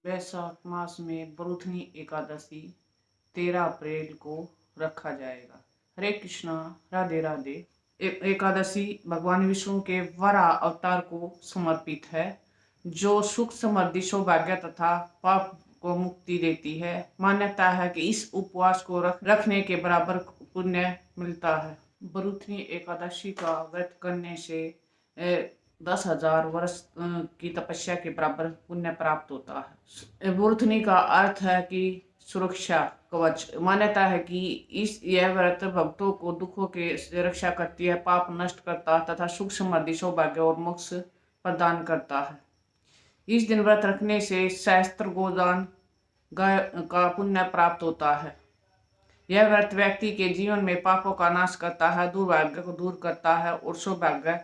वैशाख मास में बरूथनी एकादशी 13 अप्रैल को रखा जाएगा। हरे कृष्णा, राधे राधे। एकादशी भगवान विष्णु के वराह अवतार को समर्पित है, जो सुख, समृद्धि, सौभाग्य तथा पाप को मुक्ति देती है। मान्यता है कि इस उपवास को रखने के बराबर पुण्य मिलता है। बरूथनी एकादशी का व्रत करने से 10,000 वर्ष की तपस्या के बराबर पुण्य प्राप्त होता है। बरूथनी का अर्थ है कि सुरक्षा कवच। मान्यता है कि यह व्रत भक्तों को दुखों के से रक्षा करती है, पाप नष्ट करता है तथा सुख, समृद्धि, सौभाग्य और मोक्ष प्रदान करता है। इस दिन व्रत रखने से सहस्त्र गोदान गाय का पुण्य प्राप्त होता है। यह व्रत व्यक्ति के जीवन में पापों का नाश करता है, दुर्भाग्य को दूर करता है और सौभाग्य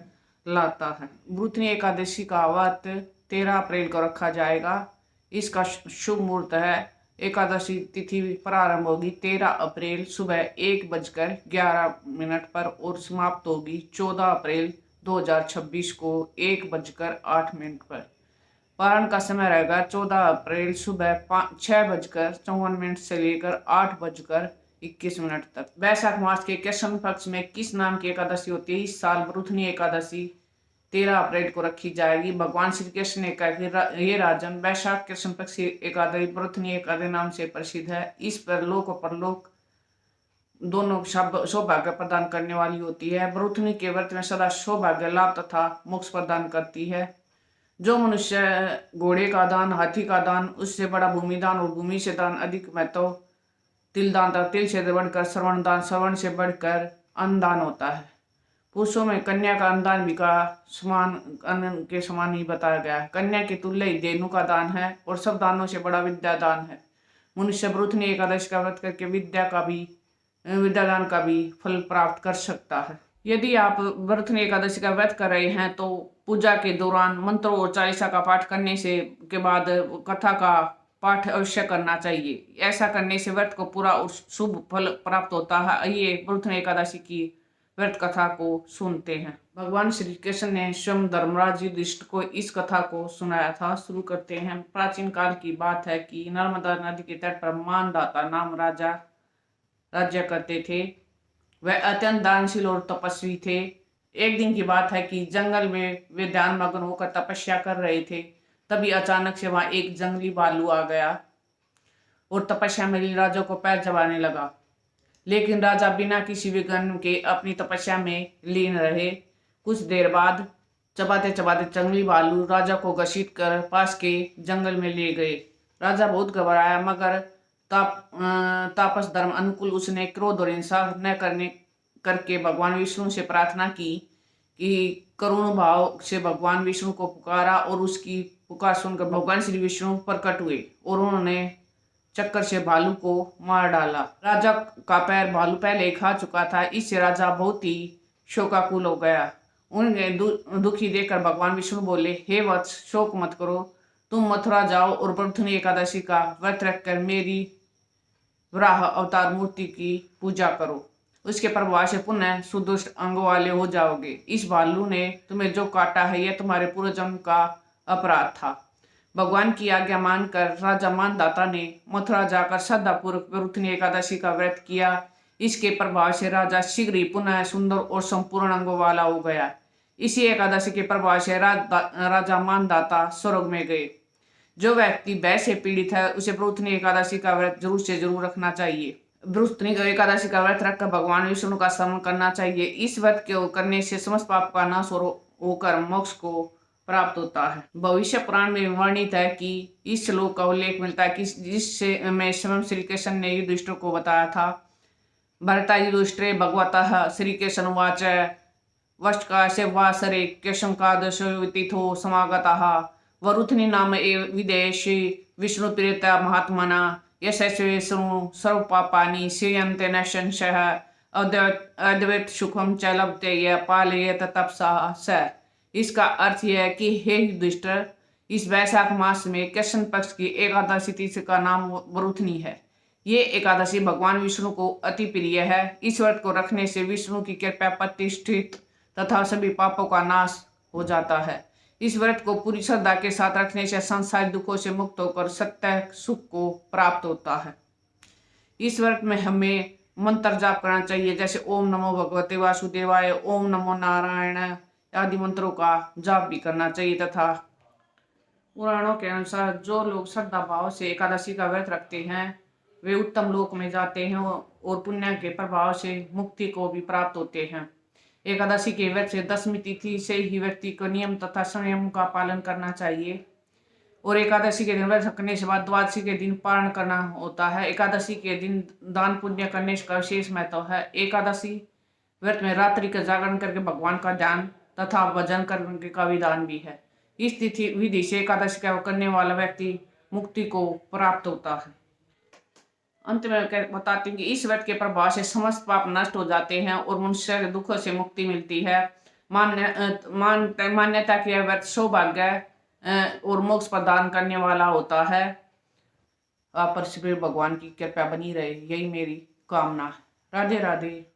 लाता है। बरूथनी एकादशी का व्रत 13 अप्रैल को रखा जाएगा। इसका शुभ मुहूर्त है। एकादशी तिथि प्रारंभ होगी 13 अप्रैल सुबह 1:11 पर और समाप्त होगी 14 अप्रैल 2026 को 1:08 पर। पारण का समय रहेगा 14 अप्रैल सुबह 6:54 से लेकर 8:21 तक। वैशाख मास के कृष्ण पक्ष में किस नाम की एकादशी होती है? इस साल बरूथनी एकादशी 13 अप्रैल को रखी जाएगी। भगवान श्री कृष्ण ने कहा कि ये राजन, वैशाख कृष्ण पक्ष की एकादशी बरूथनी एकादशी नाम से प्रसिद्ध है। इस पर लोक और परलोक दोनों सौभाग्य प्रदान करने वाली होती है। बरूथनी के व्रत में सदा सौभाग्य, लाभ तथा मोक्ष प्रदान करती है। जो मनुष्य घोड़े का दान, हाथी का दान, उससे बड़ा भूमि दान और भूमि से दान अधिक महत्व, तिल दान तथा तिल से बढ़कर श्रवण दान, श्रवण से बढ़कर अन्न दान होता है। पुरुषों में कन्या का अन्नदान भी का समान अन्न के समान ही बताया गया है। कन्या के तुल्य ही धेनु का दान है और सब दानों से बड़ा विद्या दान है। मनुष्य बरूथनी एकादशी का व्रत करके विद्यादान का भी फल प्राप्त कर सकता है। यदि आप बरूथनी एकादशी का व्रत कर रहे हैं तो पूजा के दौरान मंत्रों और चालीसा का पाठ करने से के बाद कथा का पाठ अवश्य करना चाहिए। ऐसा करने से व्रत को पूरा और शुभ फल प्राप्त होता है। आइए बरूथनी एकादशी की व्रत कथा को सुनते हैं। भगवान श्री कृष्ण ने स्वयं धर्मराज युधिष्ठिर को इस कथा को सुनाया था। शुरू करते हैं। प्राचीन काल की बात है कि नर्मदा नदी के तट पर मानदाता नाम राजा राज्य करते थे। वह अत्यंत दानशील और तपस्वी थे। एक दिन की बात है कि जंगल में वे ध्यान मग्न होकर तपस्या कर रहे थे। तभी अचानक से वहां एक जंगली भालू आ गया और तपस्या में लीन राजा को पैर चबाने लगा। लेकिन राजा बिना किसी विघ्न के अपनी तपस्या में लीन रहे। कुछ देर बाद चबाते चबाते जंगली भालू राजा को घसीट कर पास के जंगल में ले गए। राजा बहुत घबराया, मगर तापस धर्म अनुकूल उसने क्रोध और हिंसा न करके भगवान विष्णु से प्रार्थना की कि करुण भाव से भगवान विष्णु को पुकारा और उसकी पुकार सुनकर भगवान श्री विष्णु प्रकट हुए और उन्होंने चक्कर से भालू को मार डाला। राजा का पैर भालू पहले ही खा चुका था। इससे राजा बहुत ही शोकाकुल हो गया। उन्हें दुखी देखकर भगवान विष्णु बोले, हे वत्स, शोक मत करो। तुम मथुरा जाओ और बरूथनी एकादशी का व्रत रखकर मेरी वराह अवतार मूर्ति की पूजा करो। उसके प्रभाव से पुनः सुदुष्ट अंगों वाले हो जाओगे। इस भालू ने तुम्हें जो काटा है यह तुम्हारे पूर्वजन्म का अपराध था। भगवान की आज्ञा मानकर राजा मानदाता ने मथुरा जाकर श्रद्धापूर्वक बरूथनी एकादशी का व्रत किया। इसके प्रभाव से राजा शीघ्र ही पुनः सुंदर और संपूर्ण अंगों वाला हो गया। इसी एकादशी के प्रभाव से राजा मानदाता स्वर्ग में गए। जो व्यक्ति भय से पीड़ित है उसे बरूथनी एकादशी का व्रत जरूर से जरूर रखना चाहिए। बरूथनी एकादशी का व्रत रखकर भगवान विष्णु का स्मरण करना चाहिए। इस व्रत को करने से समस्त पाप का नाश होकर मोक्ष को प्राप्त होता है। भविष्य पुराण में वर्णित है कि इस श्लोक का उल्लेख मिलता है कि जिससे मैं स्वयं श्री कृष्ण ने युधिष्ठिर को बताया था। भरता युधिष्ठिरे भगवतः श्री कृष्ण उवाच वष्टकास्य वासरे कृष्णकादशो समागतः बरूथनी नाम एव विदेशी विष्णुप्रियता महात्मना यशस्वे सर्वपापानि क्षीयन्ते न संशयः अद्वैत सुखम च लभते य पालयेत तपसा स। इसका अर्थ यह है कि हे युधिष्ठिर, इस वैशाख मास में कृष्ण पक्ष की एकादशी तिथि का नाम बरूथनी है। ये एकादशी भगवान विष्णु को अति प्रिय है। इस व्रत को रखने से विष्णु की कृपा प्रतिष्ठित तथा सभी पापों का नाश हो जाता है। इस व्रत को पूरी श्रद्धा के साथ रखने से संसारिक दुखों से मुक्त होकर सत्य सुख को प्राप्त होता है। इस व्रत में हमें मंत्र जाप करना चाहिए, जैसे ओम नमो भगवते वासुदेवाय, ओम नमो नारायण आदि मंत्रों का जाप भी करना चाहिए। तथा पुराणों के अनुसार जो लोग श्रद्धा भाव से एकादशी का व्रत रखते हैं वे उत्तम लोक में जाते हैं और पुण्य के प्रभाव से मुक्ति को भी प्राप्त होते हैं। एकादशी के व्रत से 10वीं तिथि से ही व्यक्ति को नियम तथा संयम का पालन करना चाहिए और एकादशी के दिन व्रत रखने के बाद द्वादशी के दिन पारण करना होता है। एकादशी के दिन दान पुण्य करने का विशेष महत्व है। एकादशी व्रत में रात्रि का जागरण करके भगवान का ध्यान तथा भजन करने का विधान भी है। इस तिथि विधि से एकादशी का करने वाला व्यक्ति मुक्ति को प्राप्त होता है। अंत में बताते हैं कि इस व्रत के प्रभाव से समस्त पाप नष्ट हो जाते हैं और मनुष्य के दुखों से मुक्ति मिलती है। मान्यता कि यह व्रत सौभाग्य और मोक्ष प्रदान करने वाला होता है। आप पर श्री भगवान की कृपा बनी रहे, यही मेरी कामना है। राधे राधे।